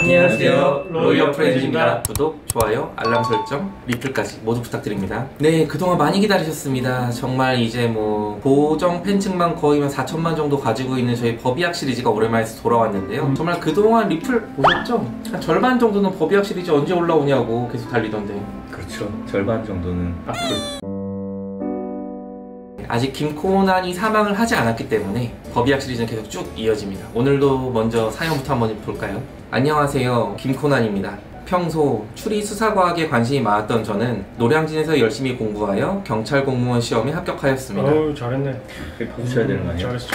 안녕하세요, 로이어 프렌즈입니다. 구독, 좋아요, 알람 설정, 리플까지 모두 부탁드립니다. 네, 그동안 많이 기다리셨습니다. 정말 이제 뭐 고정 팬층만 거의 4천만 정도 가지고 있는 저희 법의학 시리즈가 오랜만에 돌아왔는데요. 정말 그동안 리플 보셨죠? 한 절반 정도는 법의학 시리즈 언제 올라오냐고 계속 달리던데. 그렇죠. 절반 정도는 앞으로. 아직 김코난이 사망을 하지 않았기 때문에 법의학 시리즈는 계속 쭉 이어집니다. 오늘도 먼저 사연부터 한번 볼까요? 안녕하세요, 김코난입니다. 평소 추리 수사과학에 관심이 많았던 저는 노량진에서 열심히 공부하여 경찰 공무원 시험에 합격하였습니다. 어우, 잘했네. 박수 쳐야 되는 거 아니야? 잘했어.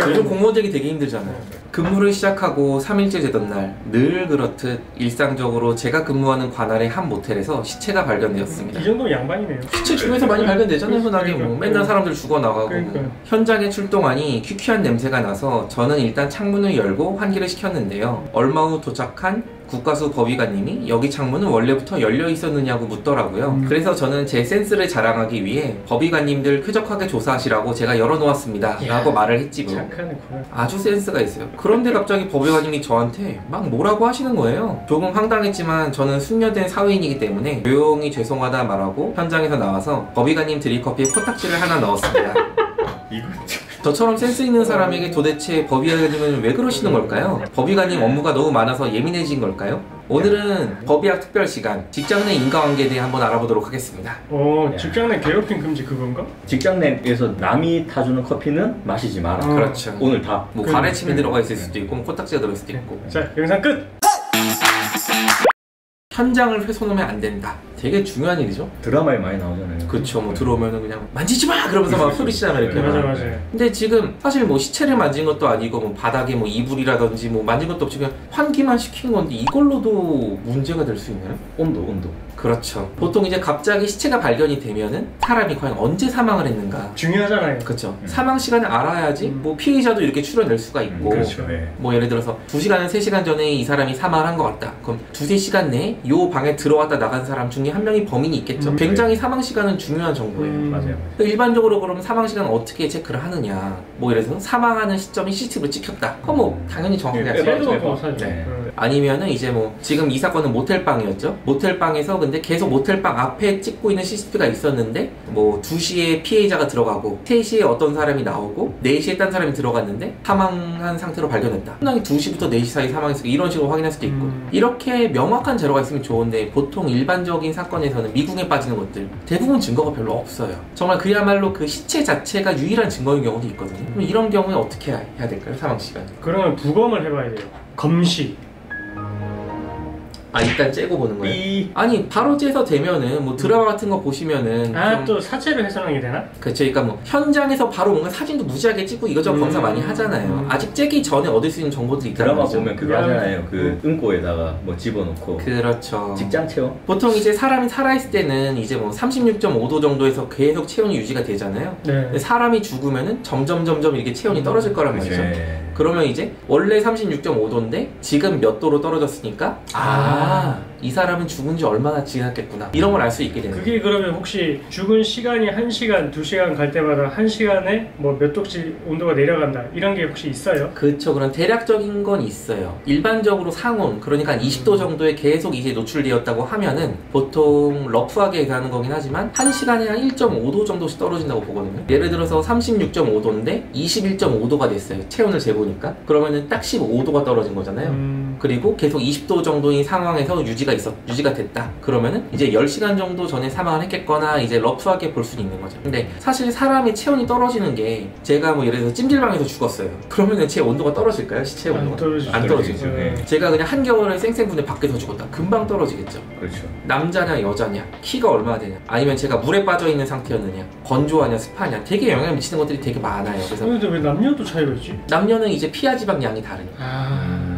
요즘 공무원들이 되게 힘들잖아요. 근무를 시작하고 3일째 되던 날 늘 그렇듯 일상적으로 제가 근무하는 관할의 한 모텔에서 시체가 발견되었습니다. 이 정도면 양반이네요. 시체 주변에서 많이 발견되잖아요. 흔하게 뭐 맨날 사람들 죽어나가고 뭐. 현장에 출동하니 퀴퀴한 냄새가 나서 저는 일단 창문을 열고 환기를 시켰는데요. 얼마 후 도착한 국가수 법의관님이 여기 창문은 원래부터 열려 있었느냐고 묻더라고요. 그래서 저는 제 센스를 자랑하기 위해 법의관님들 쾌적하게 조사하시라고 제가 열어놓았습니다 라고 말을 했지 뭐. 아주 센스가 있어요. 그런데 갑자기 법의관님이 저한테 막 뭐라고 하시는 거예요. 조금 황당했지만 저는 숙련된 사회인이기 때문에 조용히 죄송하다 말하고 현장에서 나와서 법의관님 드립커피에 코딱지를 하나 넣었습니다. 저처럼 센스 있는 사람에게 도대체 법의관님은 왜 그러시는 걸까요? 법의관님 업무가 너무 많아서 예민해진 걸까요? 오늘은 법의학 특별 시간, 직장 내 인과관계에 대해 한번 알아보도록 하겠습니다. 직장 내 괴롭힘 금지 그건가? 직장 내에서 남이 타주는 커피는 마시지 마라. 그렇죠. 오늘 다. 뭐 가래침이 들어가 있을 수도 있고, 뭐 코딱지가 들어갈 수도 있고. 자, 영상 끝! 현장을 훼손하면 안 된다. 되게 중요한 일이죠. 드라마에 많이 나오잖아요. 그쵸. 뭐 들어오면은 그냥 만지지 마! 그러면서 막 소리치잖아요. 이렇게. 맞아. 근데 지금 사실 뭐 시체를 만진 것도 아니고 뭐 바닥에 뭐 이불이라든지 뭐 만진 것도 없이 그냥 환기만 시킨 건데 이걸로도 문제가 될 수 있나요? 온도. 그렇죠. 보통 이제 갑자기 시체가 발견이 되면은 사람이 과연 언제 사망을 했는가 중요하잖아요. 그렇죠. 사망 시간을 알아야지 뭐 피해자도 이렇게 추려낼 수가 있고 그렇죠. 뭐 예를 들어서 2시간, 3시간 전에 이 사람이 사망을 한 것 같다. 그럼 2-3시간 내에 요 방에 들어왔다 나간 사람 중에 한 명이 범인이 있겠죠. 굉장히 사망 시간은 중요한 정보예요. 맞아요. 일반적으로 그러면 사망 시간을 어떻게 체크를 하느냐. 뭐 예를 들어서 사망하는 시점이 CCTV로 찍혔다. 그럼 뭐 당연히 정확하게 하죠. 아니면은 이제 뭐 지금 이 사건은 모텔방이었죠. 모텔방에서 근데 계속 모텔방 앞에 찍고 있는 CCTV가 있었는데 뭐 2시에 피해자가 들어가고 3시에 어떤 사람이 나오고 4시에 딴 사람이 들어갔는데 사망한 상태로 발견했다. 흔하게 2시부터 4시 사이 사망했으니까 이런 식으로 확인할 수도 있고 이렇게 명확한 재료가 있으면 좋은데 보통 일반적인 사건에서는 미궁에 빠지는 것들 대부분 증거가 별로 없어요. 정말 그야말로 그 시체 자체가 유일한 증거인 경우도 있거든요. 그럼 이런 경우에 어떻게 해야 될까요? 사망 시간. 그러면 부검을 해봐야 돼요. 검시. 일단 째고 보는 거예요? 아니 바로 째서 되면은 뭐 드라마 같은 거 보시면은 또 사체를 훼손하게 되나? 그쵸. 그러니까 뭐 현장에서 바로 뭔가 사진도 무지하게 찍고 이것저것 검사 많이 하잖아요. 아직 째기 전에 얻을 수 있는 정보들이 있다는 드라마 거죠. 보면 그거 하잖아요. 그 응꼬에다가 뭐 집어넣고. 그렇죠. 직장 체온. 보통 이제 사람이 살아있을 때는 이제 뭐 36.5도 정도에서 계속 체온이 유지가 되잖아요. 근데 사람이 죽으면은 점점 이렇게 체온이 떨어질 거란 말이죠. 그러면 이제 원래 36.5도인데 지금 몇 도로 떨어졌으니까 이 사람은 죽은 지 얼마나 지났겠구나 이런 걸 알 수 있게 되는 그게 그러면 혹시 죽은 시간이 1시간, 2시간 갈 때마다 1시간에 뭐 몇 도씩 온도가 내려간다 이런 게 혹시 있어요? 그렇죠. 그런 대략적인 건 있어요. 일반적으로 상온 그러니까 한 20도 정도에 계속 이제 노출되었다고 하면은 보통 러프하게 얘기하는 거긴 하지만 1시간에 한 1.5도 정도씩 떨어진다고 보거든요. 예를 들어서 36.5도인데 21.5도가 됐어요. 체온을 재보니까 그러면은 딱 15도가 떨어진 거잖아요. 그리고 계속 20도 정도인 상황에서 유지가 됐다. 그러면은 이제 10시간 정도 전에 사망을 했겠거나 이제 러프하게 볼 수는 있는 거죠. 근데 사실 사람의 체온이 떨어지는 게 제가 뭐 예를 들어서 찜질방에서 죽었어요. 그러면은 제 온도가 떨어질까요? 시체 온도가? 안 떨어지죠. 제가 그냥 한겨울에 쌩쌩군에 밖에서 죽었다. 금방 떨어지겠죠. 그렇죠. 남자냐 여자냐 키가 얼마나 되냐 아니면 제가 물에 빠져있는 상태였느냐 건조하냐 습하냐 되게 영향을 미치는 것들이 되게 많아요. 그래서 근데 왜 남녀도 차이가 있지? 남녀는 이제 피하 지방 양이 다르니까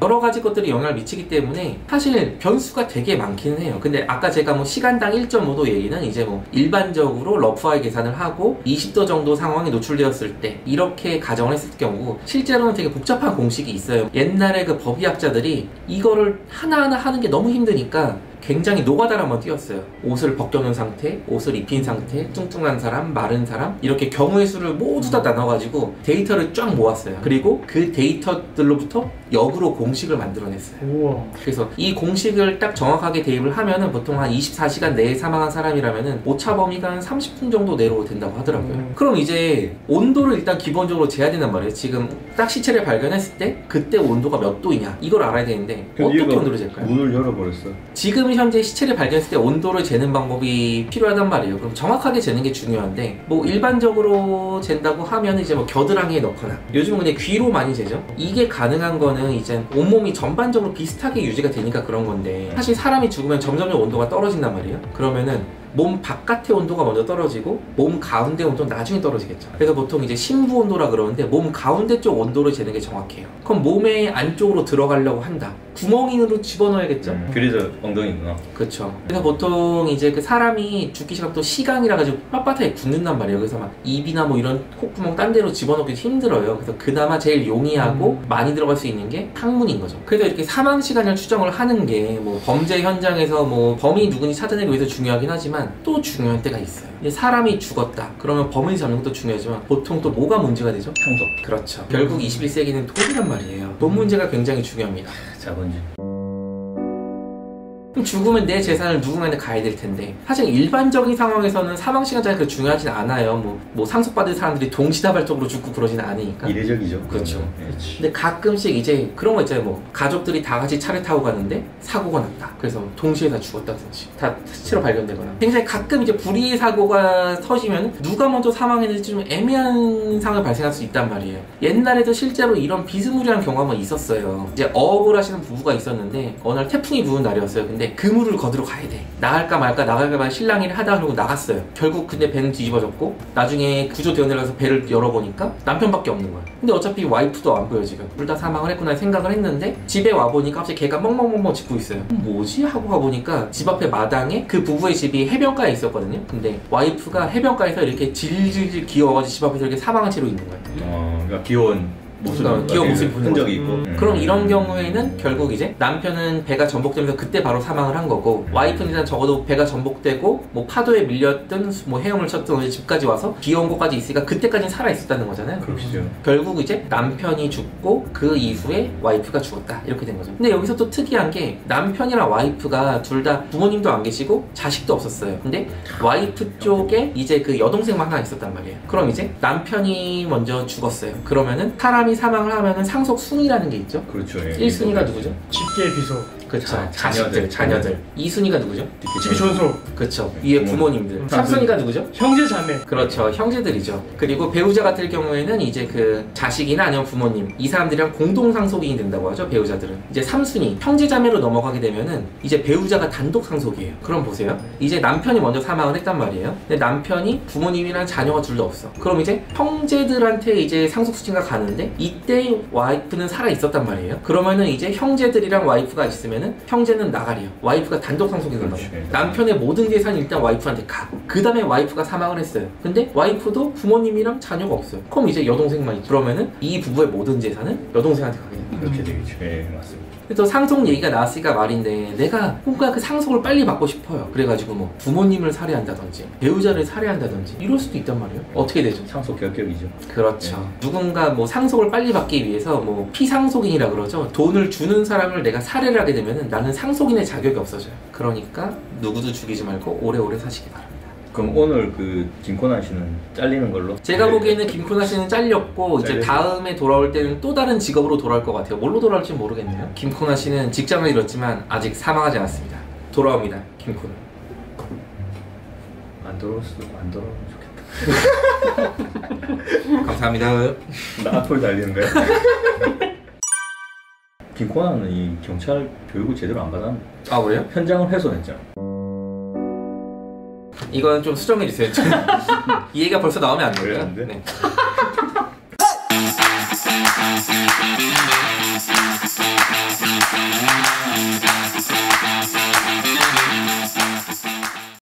여러 가지 것들이 영향을 미치기 때문에 사실 변수가 되게 많기는 해요. 근데 아까 제가 뭐 시간당 1.5도 얘기는 이제 뭐 일반적으로 러프하게 계산을 하고 20도 정도 상황에 노출되었을 때 이렇게 가정을 했을 경우 실제로는 되게 복잡한 공식이 있어요. 옛날에 그 법의학자들이 이거를 하나하나 하는 게 너무 힘드니까 굉장히 노가다를 한번 띄웠어요. 옷을 벗겨놓은 상태, 옷을 입힌 상태, 뚱뚱한 사람, 마른 사람 이렇게 경우의 수를 모두 다 나눠가지고 데이터를 쫙 모았어요. 그리고 그 데이터들로부터 역으로 공식을 만들어냈어요. 우와. 그래서 이 공식을 딱 정확하게 대입을 하면은 보통 한 24시간 내에 사망한 사람이라면은 오차 범위가 한 30분 정도 내로 된다고 하더라고요. 그럼 이제 온도를 일단 기본적으로 재야 된단 말이에요. 지금 딱 시체를 발견했을 때 그때 온도가 몇 도이냐 이걸 알아야 되는데 어떻게 온도를 잴까요? 문을 열어버렸어. 지금 현재 시체를 발견했을 때 온도를 재는 방법이 필요하단 말이에요. 그럼 정확하게 재는 게 중요한데 뭐 일반적으로 잰다고 하면 이제 뭐 겨드랑이에 넣거나 요즘은 근데 귀로 많이 재죠. 이게 가능한 거는 이제 온몸이 전반적으로 비슷하게 유지가 되니까 그런 건데 사실 사람이 죽으면 점점 온도가 떨어진단 말이에요. 그러면은 몸 바깥의 온도가 먼저 떨어지고 몸 가운데 온도는 나중에 떨어지겠죠. 그래서 보통 이제 심부 온도라 그러는데 몸 가운데 쪽 온도를 재는 게 정확해요. 그럼 몸의 안쪽으로 들어가려고 한다. 구멍인으로 집어넣어야겠죠. 그래서 엉덩이구나. 그렇죠. 그래서 보통 이제 그 사람이 죽기 시작 또 시간이라 가지고 빳빳하게 굳는단 말이에요. 그래서 막 입이나 뭐 이런 콧구멍 딴 데로 집어넣기 힘들어요. 그래서 그나마 제일 용이하고 많이 들어갈 수 있는 게 항문인 거죠. 그래서 이렇게 사망 시간을 추정을 하는 게 뭐 범죄 현장에서 뭐 범인이 누군지 찾아내기 위해서 중요하긴 하지만 또 중요한 때가 있어요. 이제 사람이 죽었다. 그러면 범인을 잡는 것도 중요하지만 보통 또 뭐가 문제가 되죠? 상속. 그렇죠. 결국 21세기는 돈이란 말이에요. 돈 문제가 굉장히 중요합니다. 자본주의. 그럼 죽으면 내 재산을 누군가한테 가야 될 텐데 사실 일반적인 상황에서는 사망시간자가 그렇게 중요하진 않아요. 뭐 상속받을 사람들이 동시다발적으로 죽고 그러지는 않으니까. 이례적이죠. 그렇죠. 네. 근데 가끔씩 이제 그런 거 있잖아요. 뭐 가족들이 다 같이 차를 타고 가는데 사고가 났다. 그래서 동시에 다 죽었다든지 다 시체로 발견되거나 굉장히 가끔 이제 불의의 사고가 터지면 누가 먼저 사망했는지 좀 애매한 상황이 발생할 수 있단 말이에요. 옛날에도 실제로 이런 비스무리한 경우가 한번 있었어요. 이제 어업을 하시는 부부가 있었는데 어느 날 태풍이 부는 날이었어요. 근데 그물을 거두러 가야 돼. 나갈까 말까 신랑이 하다 하려고 나갔어요. 결국 근데 배는 뒤집어졌고 나중에 구조대원들 가서 배를 열어보니까 남편밖에 없는 거야. 근데 어차피 와이프도 안 보여 지금. 둘 다 사망을 했구나 생각을 했는데 집에 와보니까 갑자기 개가 멍멍멍멍 짖고 있어요. 뭐지? 하고 가보니까 집 앞에 마당에 그 부부의 집이 해변가에 있었거든요. 근데 와이프가 해변가에서 이렇게 질질 기어가지고 집 앞에서 이렇게 사망한 채로 있는 거예요. 그러니까 귀여운 귀여운 모습이 보는 흔적이 있고. 그럼 이런 경우에는 결국 이제 남편은 배가 전복되면서 그때 바로 사망을 한 거고 와이프는 일단 적어도 배가 전복되고 뭐 파도에 밀렸든 뭐 헤엄을 쳤든 집까지 와서 귀여운 곳까지 있으니까 그때까지는 살아있었다는 거잖아요. 그렇죠. 결국 이제 남편이 죽고 그 이후에 와이프가 죽었다 이렇게 된 거죠. 근데 여기서 또 특이한 게 남편이랑 와이프가 둘 다 부모님도 안 계시고 자식도 없었어요. 근데 와이프 쪽에 이제 그 여동생만 하나 있었단 말이에요. 그럼 이제 남편이 먼저 죽었어요. 그러면은 사람이 사망을 하면은 상속 순위라는 게 있죠. 그렇죠. 예. 1순위가 누구죠? 직계 비속. 그렇죠. 자녀들. 2순위가 누구죠? 집이 존속. 그렇죠. 위에 부모님들. 3순위가 누구죠? 형제 자매. 그렇죠. 형제들이죠. 그리고 배우자 같은 경우에는 이제 그 자식이나 아니면 부모님 이 사람들이랑 공동 상속인이 된다고 하죠. 배우자들은. 이제 3순위 형제 자매로 넘어가게 되면은 이제 배우자가 단독 상속이에요. 그럼 보세요. 이제 남편이 먼저 사망을 했단 말이에요. 근데 남편이 부모님이랑 자녀가 둘 다 없어. 그럼 이제 형제들한테 이제 상속 수치가 가는데 이때 와이프는 살아 있었단 말이에요. 그러면은 이제 형제들이랑 와이프가 있으면은 형제는 나가리요. 와이프가 단독 상속이 된다. 남편의 모든 재산이 일단 와이프한테 가. 그 다음에 와이프가 사망을 했어요. 근데 와이프도 부모님이랑 자녀가 없어요. 그럼 이제 여동생만 있죠. 그러면은 이 부부의 모든 재산은 여동생한테 가게 됩니다. 그렇게 되겠죠. 예, 맞습니다. 또 상속 얘기가 나왔으니까 말인데 내가 뭔가 그 상속을 빨리 받고 싶어요. 그래가지고 뭐 부모님을 살해한다든지 배우자를 살해한다든지 이럴 수도 있단 말이에요. 어떻게 되죠? 상속 결격이죠. 그렇죠. 누군가 뭐 상속을 빨리 받기 위해서 뭐 피상속인이라 그러죠. 돈을 주는 사람을 내가 살해를 하게 되면은 나는 상속인의 자격이 없어져요. 그러니까 누구도 죽이지 말고 오래오래 사시기 바랍니다. 그럼 오늘 그 김코나 씨는 잘리는 걸로? 제가 보기에는 김코나 씨는 잘렸고 이제 다음에 돌아올 때는 또 다른 직업으로 돌아올 것 같아요. 뭘로 돌아올지 모르겠네요. 김코나 씨는 직장을 잃었지만 아직 사망하지 않았습니다. 돌아옵니다. 김코나. 안 돌아오면 좋겠다. 감사합니다. 나 앞으로 달리는 거야? 김코나는 이 경찰 교육을 제대로 안 받았는데. 아 그래요? 현장을 훼손했잖아. 이건 좀 수정해주세요. 이 얘기가 벌써 나오면 안 돼요. 네.